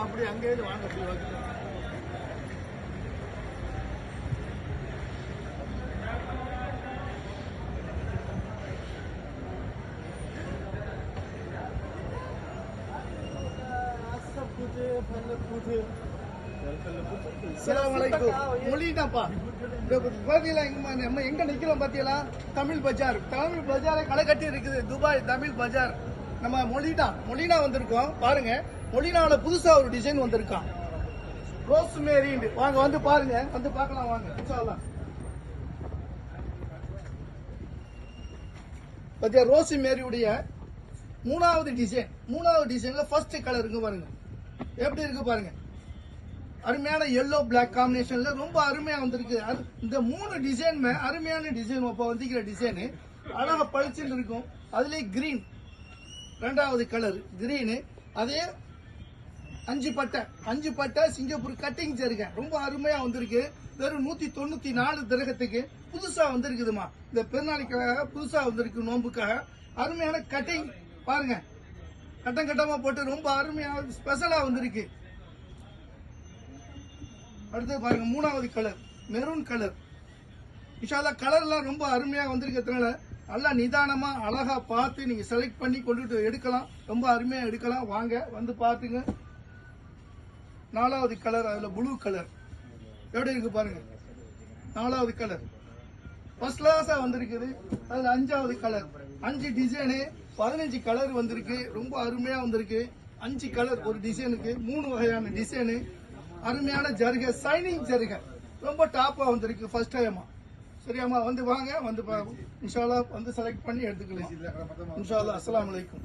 அப்படி அங்கே வாங்க மொழிதான்ப்பா. நம்ம எங்க நிக்கிறோம் பாத்தீங்களா? தமிழ் பஜார். தமிழ் பஜாரை களை கட்டி இருக்குது துபாய் தமிழ் பஜார். நம்ம மொழினா வந்திருக்கோம். பாருங்க, மொழினால புதுசா ஒரு டிசைன் வந்திருக்கான். ரோஸ்மேரி. வாங்க வந்து பாருங்க, வந்து பார்க்கலாம் வாங்க. இன்ஷாஅல்லாஹ். பத்தியா ரோஸ்மேரியுடைய மூணாவது டிசைன்ல ஃபர்ஸ்ட் கலர் இருக்கு பாருங்க. எப்படி இருக்கு பாருங்க. அருமையான எல்லோ பிளாக் காம்பினேஷன்ல ரொம்ப அருமையா வந்திருக்கு. இந்த மூணு டிசைனுமே அருமையான டிசைன். இப்ப வந்திருக்கிற டிசைன் அழகா பளிச்சுன்னு இருக்கும். அதுலயே கிரீன் ரெண்டாவது கலர் கிரீனு. அதே அஞ்சு பட்டை சிங்கப்பூர் கட்டிங் இருக்கேன். ரொம்ப அருமையா வந்திருக்கு. வெறும் 194 திரகத்துக்கு புதுசா வந்திருக்குதுமா. இந்த பெருநாளைக்காக புதுசா வந்திருக்கு, நோம்புக்காக. அருமையான கட்டிங் பாருங்க, கட்டமா போட்டு ரொம்ப அருமையா ஸ்பெஷலா வந்திருக்கு. அடுத்து பாருங்க, மூணாவது கலர் மெரூன் கலர். இன்ஷால்லா கலர் எல்லாம் ரொம்ப அருமையா வந்திருக்கிறதுனால நல்லா நிதானமா அழகா பார்த்து நீங்க செலக்ட் பண்ணி கொண்டுட்டு எடுக்கலாம். ரொம்ப அருமையா எடுக்கலாம். வாங்க வந்து பாத்துங்க. நாலாவது கலர், அதுல ப்ளூ கலர் எப்படி இருக்கு பாருங்க. நாலாவது கலர் ஃபர்ஸ்ட் கிளாஸா வந்திருக்குது. அதுல அஞ்சாவது கலர். 5 டிசைனு 15 கலர் வந்திருக்கு. ரொம்ப அருமையா வந்திருக்கு. 5 கலர் ஒரு டிசைனுக்கு, 3 வகையான டிசைனு. அருமையான ஜருகை, சைனிங் ஜருகை ரொம்ப டாப்பா வந்திருக்கு ஃபர்ஸ்ட் டைமா. சரியாமா? வந்து வாங்க, வந்து இன்ஷா அல்லாஹ் வந்து செலக்ட் பண்ணி எடுத்துக்கலாம். இன்ஷா அல்லாஹ். அஸ்ஸலாமு அலைக்கும்.